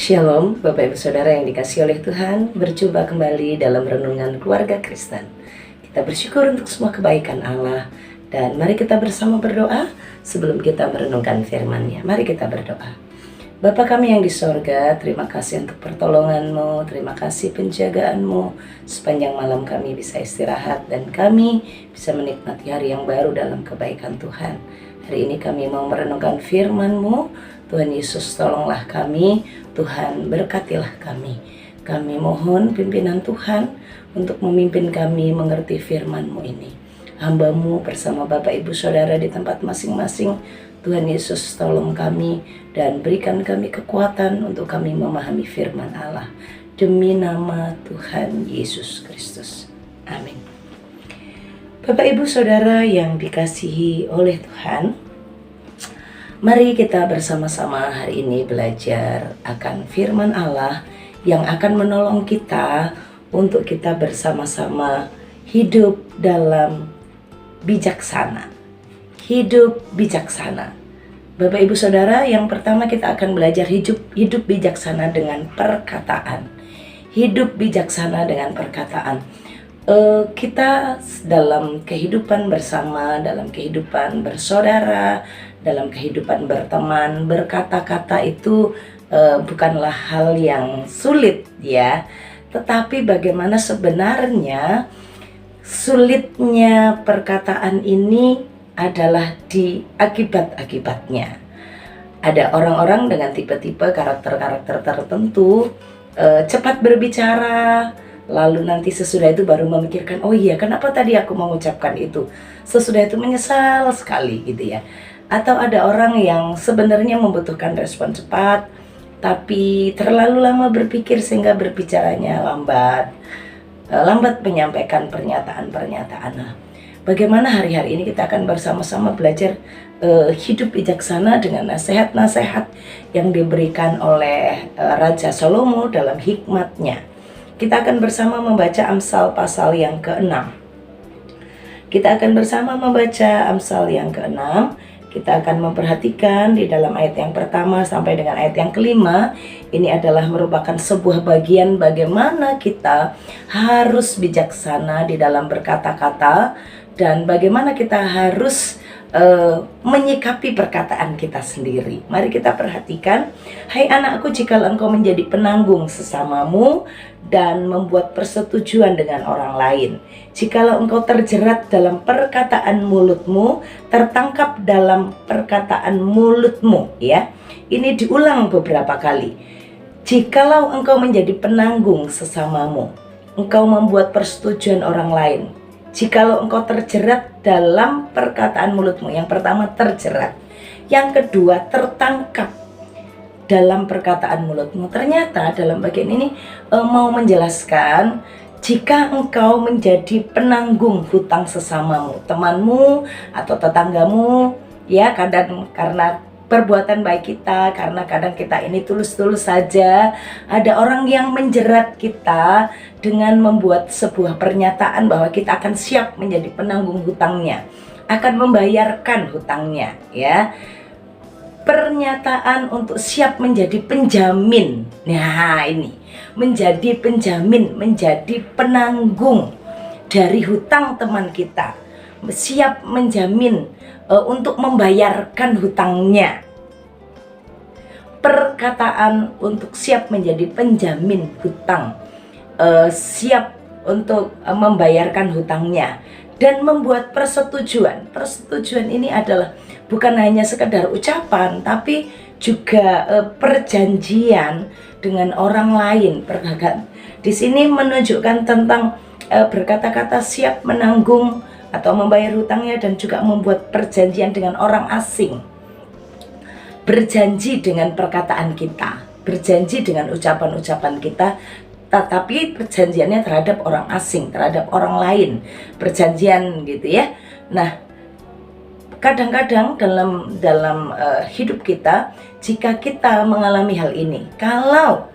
Shalom, Bapak Ibu Saudara yang dikasihi oleh Tuhan. Berjumpa kembali dalam renungan keluarga Kristen. Kita bersyukur untuk semua kebaikan Allah. Dan mari kita bersama berdoa sebelum kita merenungkan firman-Nya. Mari kita berdoa. Bapa kami yang di sorga, terima kasih untuk pertolongan-Mu, terima kasih penjagaan-Mu. Sepanjang malam kami bisa istirahat dan kami bisa menikmati hari yang baru dalam kebaikan Tuhan. Hari ini kami mau merenungkan firman-Mu. Tuhan Yesus, tolonglah kami, Tuhan berkatilah kami. Kami mohon pimpinan Tuhan untuk memimpin kami mengerti firman-Mu ini. Hamba-Mu bersama Bapak Ibu Saudara di tempat masing-masing. Tuhan Yesus, tolong kami dan berikan kami kekuatan untuk kami memahami firman Allah. Demi nama Tuhan Yesus Kristus. Amin. Bapak Ibu Saudara yang dikasihi oleh Tuhan, mari kita bersama-sama hari ini belajar akan firman Allah yang akan menolong kita untuk kita bersama-sama hidup dalam bijaksana. Hidup bijaksana. Bapak Ibu Saudara, yang pertama kita akan belajar hidup bijaksana dengan perkataan. Hidup bijaksana dengan perkataan. Kita dalam kehidupan bersama, dalam kehidupan bersaudara, dalam kehidupan berteman, berkata-kata itu bukanlah hal yang sulit ya. Tetapi bagaimana sebenarnya sulitnya perkataan ini adalah di akibat-akibatnya. Ada orang-orang dengan tipe-tipe karakter-karakter tertentu cepat berbicara, lalu nanti sesudah itu baru memikirkan, oh iya kenapa tadi aku mengucapkan itu. Sesudah itu menyesal sekali gitu ya. Atau ada orang yang sebenarnya membutuhkan respon cepat, tapi terlalu lama berpikir sehingga berbicaranya lambat menyampaikan pernyataan-pernyataan. Bagaimana hari-hari ini kita akan bersama-sama belajar hidup bijaksana dengan nasihat-nasihat yang diberikan oleh Raja Salomo dalam hikmatnya. Kita akan bersama membaca Amsal pasal yang ke-6. Kita akan bersama membaca Amsal yang ke-6. Kita akan memperhatikan di dalam ayat yang pertama sampai dengan ayat yang kelima. Ini adalah merupakan sebuah bagian bagaimana kita harus bijaksana di dalam berkata-kata dan bagaimana kita harus menyikapi perkataan kita sendiri. Mari kita perhatikan. Hai anakku, jika engkau menjadi penanggung sesamamu dan membuat persetujuan dengan orang lain, jikalau engkau terjerat dalam perkataan mulutmu, tertangkap dalam perkataan mulutmu, ya. Ini diulang beberapa kali. Jikalau engkau menjadi penanggung sesamamu, engkau membuat persetujuan orang lain. Jikalau engkau terjerat dalam perkataan mulutmu. Yang pertama terjerat, yang kedua tertangkap dalam perkataan mulutmu. Ternyata dalam bagian ini mau menjelaskan, jika engkau menjadi penanggung hutang sesamamu, temanmu atau tetanggamu, ya kadang karena perbuatan baik kita, karena kadang kita ini tulus-tulus saja, ada orang yang menjerat kita dengan membuat sebuah pernyataan bahwa kita akan siap menjadi penanggung hutangnya, akan membayarkan hutangnya, ya. Pernyataan untuk siap menjadi penjamin. Nah, ini menjadi penjamin, menjadi penanggung dari hutang teman kita, siap menjamin untuk membayarkan hutangnya. Perkataan untuk siap menjadi penjamin hutang, siap untuk membayarkan hutangnya dan membuat persetujuan. Persetujuan ini adalah bukan hanya sekedar ucapan, tapi juga perjanjian dengan orang lain. Di sini menunjukkan tentang berkata-kata siap menanggung atau membayar hutangnya dan juga membuat perjanjian dengan orang asing. Berjanji dengan perkataan kita, berjanji dengan ucapan-ucapan kita, tetapi perjanjiannya terhadap orang asing, terhadap orang lain, perjanjian gitu ya. Nah, kadang-kadang dalam hidup kita, jika kita mengalami hal ini, kalau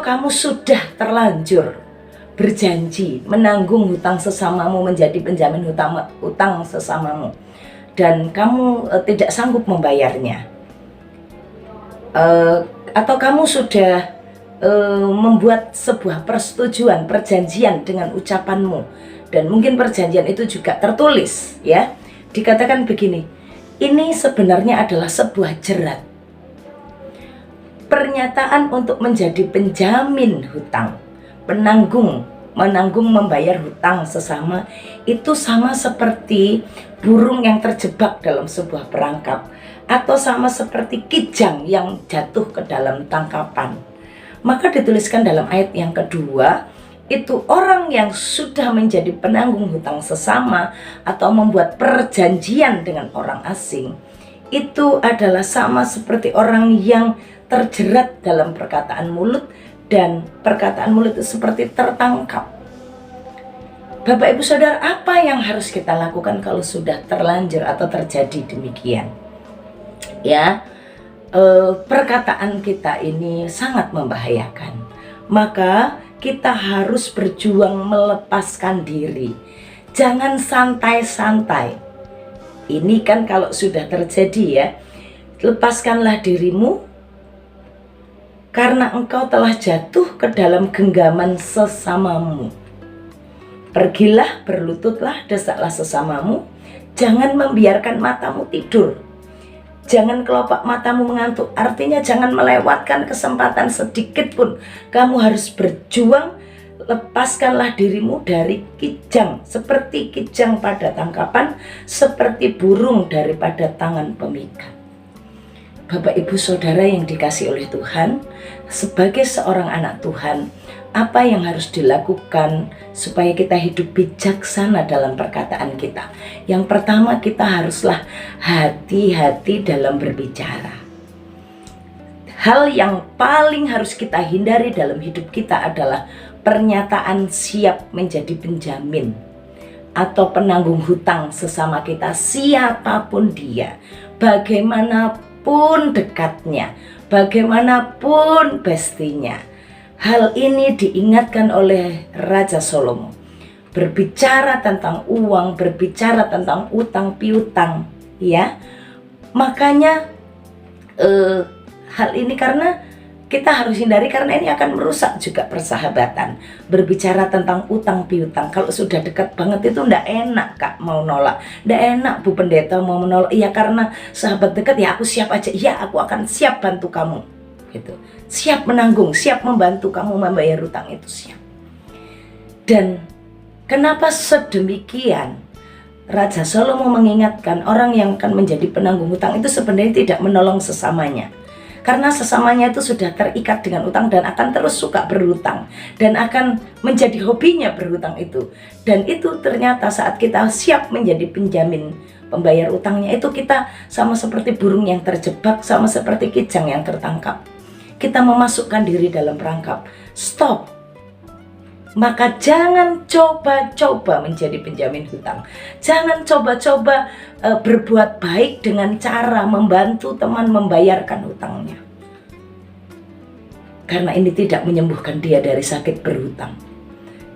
kamu sudah terlanjur berjanji menanggung hutang sesamamu, menjadi penjamin hutang sesamamu, dan kamu tidak sanggup membayarnya, atau kamu sudah membuat sebuah persetujuan, perjanjian dengan ucapanmu, dan mungkin perjanjian itu juga tertulis ya. Dikatakan begini, ini sebenarnya adalah sebuah jerat, pernyataan untuk menjadi penjamin hutang, menanggung membayar hutang sesama. Itu sama seperti burung yang terjebak dalam sebuah perangkap, atau sama seperti kijang yang jatuh ke dalam tangkapan. Maka dituliskan dalam ayat yang kedua, itu orang yang sudah menjadi penanggung hutang sesama atau membuat perjanjian dengan orang asing, itu adalah sama seperti orang yang terjerat dalam perkataan mulut, dan perkataan mulut itu seperti tertangkap. Bapak Ibu Saudara, apa yang harus kita lakukan kalau sudah terlanjur atau terjadi demikian? Ya, perkataan kita ini sangat membahayakan. Maka kita harus berjuang melepaskan diri. Jangan santai-santai. Ini kan kalau sudah terjadi ya, lepaskanlah dirimu karena engkau telah jatuh ke dalam genggaman sesamamu. Pergilah, berlututlah, desaklah sesamamu. Jangan membiarkan matamu tidur. Jangan kelopak matamu mengantuk. Artinya jangan melewatkan kesempatan sedikit pun. Kamu harus berjuang. Lepaskanlah dirimu dari kijang, seperti kijang pada tangkapan, seperti burung daripada tangan pemikat. Bapak Ibu Saudara yang dikasihi oleh Tuhan, sebagai seorang anak Tuhan, apa yang harus dilakukan supaya kita hidup bijaksana dalam perkataan kita? Yang pertama, kita haruslah hati-hati dalam berbicara. Hal yang paling harus kita hindari dalam hidup kita adalah pernyataan siap menjadi penjamin atau penanggung hutang sesama kita, siapapun dia, bagaimanapun dekatnya, bagaimanapun bestinya. Hal ini diingatkan oleh Raja Salomo. Berbicara tentang uang, berbicara tentang utang piutang, ya. Makanya hal ini karena kita harus hindari, karena ini akan merusak juga persahabatan. Berbicara tentang utang piutang, kalau sudah dekat banget itu ndak enak Kak mau nolak, ndak enak Bu Pendeta mau menolak. Iya, karena sahabat dekat ya aku siap aja, ya aku akan siap bantu kamu. Gitu. Siap menanggung, siap membantu kamu membayar hutang, itu siap. Dan kenapa sedemikian? Raja Salomo mengingatkan orang yang akan menjadi penanggung hutang itu sebenarnya tidak menolong sesamanya. Karena sesamanya itu sudah terikat dengan utang dan akan terus suka berhutang, dan akan menjadi hobinya berhutang itu. Dan itu ternyata saat kita siap menjadi penjamin pembayar utangnya, itu kita sama seperti burung yang terjebak, sama seperti kijang yang tertangkap. Kita memasukkan diri dalam perangkap. Stop. Maka jangan coba-coba menjadi penjamin hutang. Jangan coba-coba berbuat baik dengan cara membantu teman membayarkan hutangnya. Karena ini tidak menyembuhkan dia dari sakit berhutang.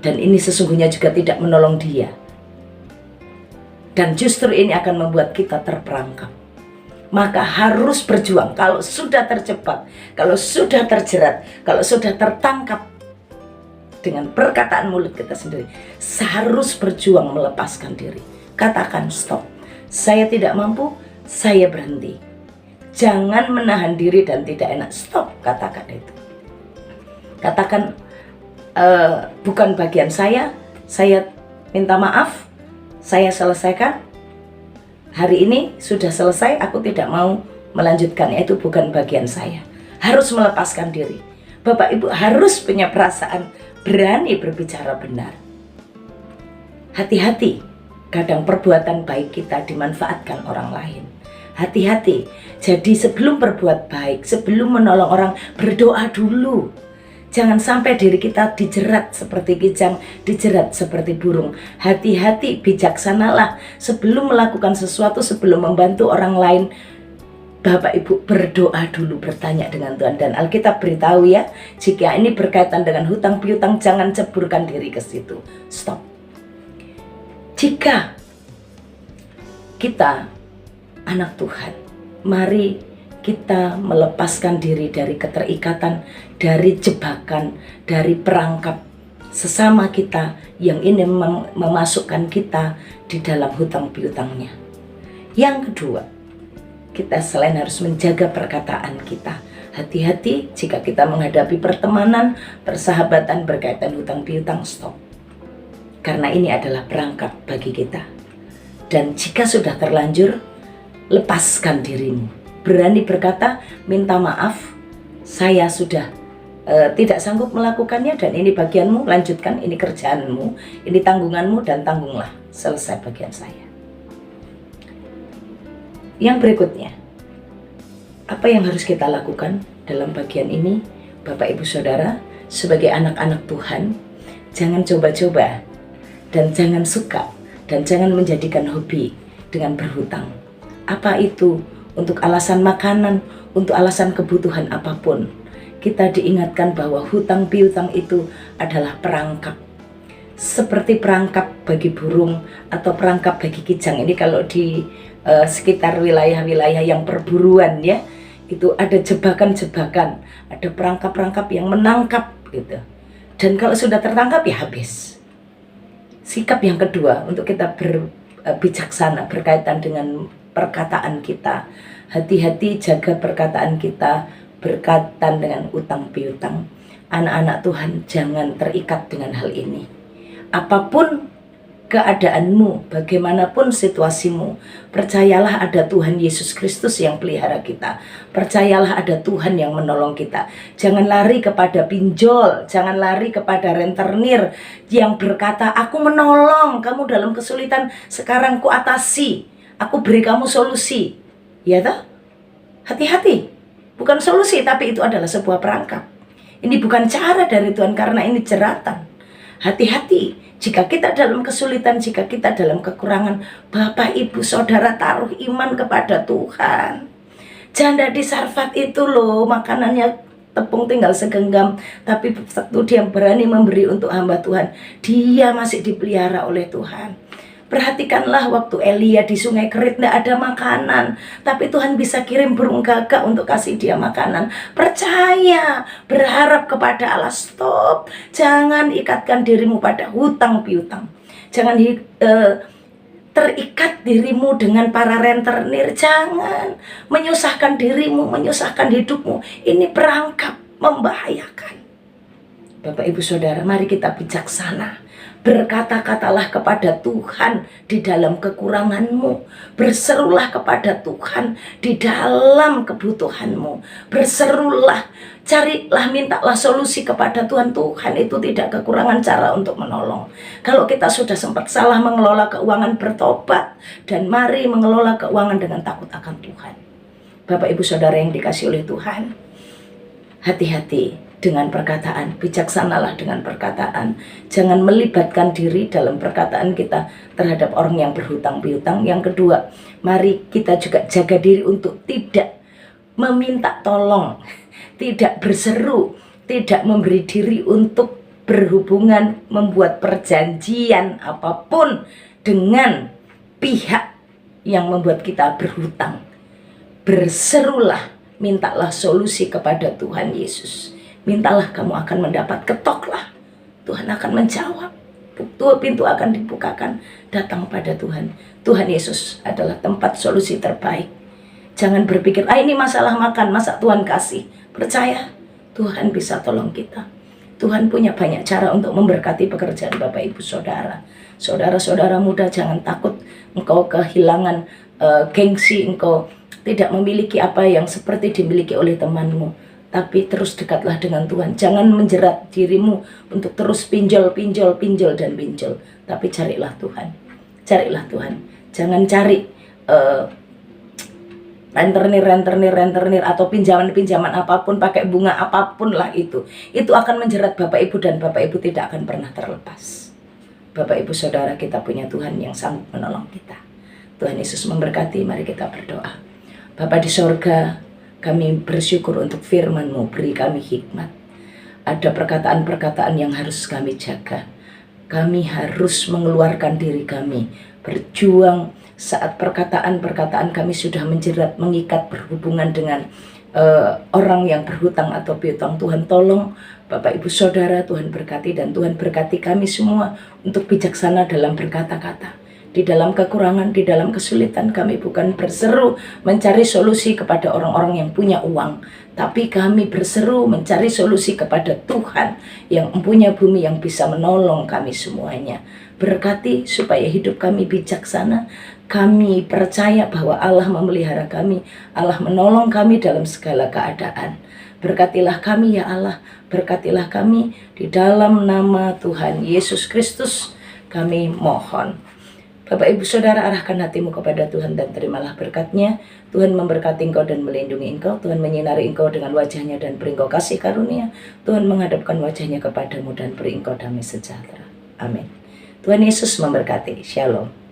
Dan ini sesungguhnya juga tidak menolong dia. Dan justru ini akan membuat kita terperangkap. Maka harus berjuang. Kalau sudah terjebak, kalau sudah terjerat, kalau sudah tertangkap dengan perkataan mulut kita sendiri, harus berjuang melepaskan diri. Katakan stop. Saya tidak mampu, saya berhenti. Jangan menahan diri dan tidak enak. Stop, katakan itu. Katakan bukan bagian saya minta maaf, saya selesaikan. Hari ini sudah selesai, aku tidak mau melanjutkan, itu bukan bagian saya. Harus melepaskan diri. Bapak Ibu harus punya perasaan berani berbicara benar. Hati-hati, kadang perbuatan baik kita dimanfaatkan orang lain. Hati-hati, jadi sebelum berbuat baik, sebelum menolong orang, berdoa dulu. Jangan sampai diri kita dijerat seperti kijang, dijerat seperti burung. Hati-hati, bijaksanalah sebelum melakukan sesuatu, sebelum membantu orang lain. Bapak Ibu berdoa dulu, bertanya dengan Tuhan. Dan Alkitab beritahu ya, jika ini berkaitan dengan hutang piutang, jangan ceburkan diri ke situ. Stop. Jika kita anak Tuhan, mari kita melepaskan diri dari keterikatan, dari jebakan, dari perangkap sesama kita yang ingin memasukkan kita di dalam hutang piutangnya. Yang kedua, kita selain harus menjaga perkataan kita, hati-hati jika kita menghadapi pertemanan, persahabatan berkaitan hutang piutang, stop. Karena ini adalah perangkap bagi kita. Dan jika sudah terlanjur, lepaskan dirimu. Berani berkata, minta maaf, saya sudah tidak sanggup melakukannya dan ini bagianmu, lanjutkan, ini kerjaanmu, ini tanggunganmu dan tanggunglah. Selesai bagian saya. Yang berikutnya, apa yang harus kita lakukan dalam bagian ini, Bapak Ibu Saudara, sebagai anak-anak Tuhan, jangan coba-coba dan jangan suka dan jangan menjadikan hobi dengan berhutang. Apa itu? Untuk alasan makanan, untuk alasan kebutuhan apapun. Kita diingatkan bahwa hutang piutang itu adalah perangkap. Seperti perangkap bagi burung atau perangkap bagi kijang. Ini kalau di sekitar wilayah-wilayah yang perburuan ya, itu ada jebakan-jebakan, ada perangkap-perangkap yang menangkap gitu. Dan kalau sudah tertangkap ya habis. Sikap yang kedua untuk kita bijaksana berkaitan dengan perkataan kita. Hati-hati jaga perkataan kita berkaitan dengan utang piutang. Anak-anak Tuhan, jangan terikat dengan hal ini. Apapun keadaanmu, bagaimanapun situasimu, percayalah ada Tuhan Yesus Kristus yang pelihara kita. Percayalah ada Tuhan yang menolong kita. Jangan lari kepada pinjol, jangan lari kepada rentenir yang berkata, aku menolong kamu dalam kesulitan, sekarang ku atasi, aku beri kamu solusi. Ya toh? Hati-hati, bukan solusi, tapi itu adalah sebuah perangkap. Ini bukan cara dari Tuhan karena ini jeratan. Hati-hati, jika kita dalam kesulitan, jika kita dalam kekurangan, Bapak, Ibu, Saudara taruh iman kepada Tuhan. Janda di Sarfat itu loh, makanannya tepung tinggal segenggam, tapi waktu dia berani memberi untuk hamba Tuhan, dia masih dipelihara oleh Tuhan. Perhatikanlah waktu Elia di sungai Kerit tidak ada makanan, tapi Tuhan bisa kirim burung gagak untuk kasih dia makanan. Percaya, berharap kepada Allah. Stop, jangan ikatkan dirimu pada hutang piutang. Jangan terikat dirimu dengan para rentenir. Jangan menyusahkan dirimu, menyusahkan hidupmu. Ini perangkap membahayakan. Bapak Ibu Saudara, mari kita bijaksana. Berkata-katalah kepada Tuhan di dalam kekuranganmu. Berserulah kepada Tuhan di dalam kebutuhanmu. Berserulah, carilah, mintalah solusi kepada Tuhan. Tuhan itu tidak kekurangan cara untuk menolong. Kalau kita sudah sempat salah mengelola keuangan, bertobat. Dan mari mengelola keuangan dengan takut akan Tuhan. Bapak Ibu Saudara yang dikasihi oleh Tuhan, hati-hati dengan perkataan, bijaksanalah dengan perkataan. Jangan melibatkan diri dalam perkataan kita terhadap orang yang berhutang piutang. Yang kedua, mari kita juga jaga diri untuk tidak meminta tolong, tidak berseru, tidak memberi diri untuk berhubungan, membuat perjanjian apapun dengan pihak yang membuat kita berhutang. Berserulah, mintalah solusi kepada Tuhan Yesus. Mintalah, kamu akan mendapat. Ketoklah, Tuhan akan menjawab. Pintu akan dibukakan. Datang pada Tuhan. Tuhan Yesus adalah tempat solusi terbaik. Jangan berpikir, ini masalah makan, masa Tuhan kasih. Percaya, Tuhan bisa tolong kita. Tuhan punya banyak cara untuk memberkati pekerjaan Bapak Ibu Saudara. Saudara-saudara muda, jangan takut engkau kehilangan gengsi, engkau tidak memiliki apa yang seperti dimiliki oleh temanmu. Tapi terus dekatlah dengan Tuhan. Jangan menjerat dirimu untuk terus pinjol, dan pinjol. Tapi carilah Tuhan. Carilah Tuhan. Jangan cari rentenir atau pinjaman apapun, pakai bunga apapun lah itu. Itu akan menjerat Bapak Ibu dan Bapak Ibu tidak akan pernah terlepas. Bapak Ibu Saudara, kita punya Tuhan yang sanggup menolong kita. Tuhan Yesus memberkati. Mari kita berdoa. Bapa di sorga, kami bersyukur untuk firman-Mu, beri kami hikmat. Ada perkataan-perkataan yang harus kami jaga. Kami harus mengeluarkan diri kami berjuang saat perkataan-perkataan kami sudah menjerat, mengikat, berhubungan dengan orang yang berhutang atau piutang. Tuhan tolong Bapak Ibu Saudara, Tuhan berkati, dan Tuhan berkati kami semua untuk bijaksana dalam berkata-kata. Di dalam kekurangan, di dalam kesulitan, kami bukan berseru mencari solusi kepada orang-orang yang punya uang, tapi kami berseru mencari solusi kepada Tuhan yang mempunyai bumi, yang bisa menolong kami semuanya. Berkati supaya hidup kami bijaksana. Kami percaya bahwa Allah memelihara kami, Allah menolong kami dalam segala keadaan. Berkatilah kami ya Allah, berkatilah kami di dalam nama Tuhan Yesus Kristus kami mohon. Bapak Ibu Saudara, arahkan hatimu kepada Tuhan dan terimalah berkat-Nya. Tuhan memberkati engkau dan melindungi engkau. Tuhan menyinari engkau dengan wajah-Nya dan beri engkau kasih karunia. Tuhan menghadapkan wajah-Nya kepadamu dan beri engkau damai sejahtera. Amin. Tuhan Yesus memberkati. Shalom.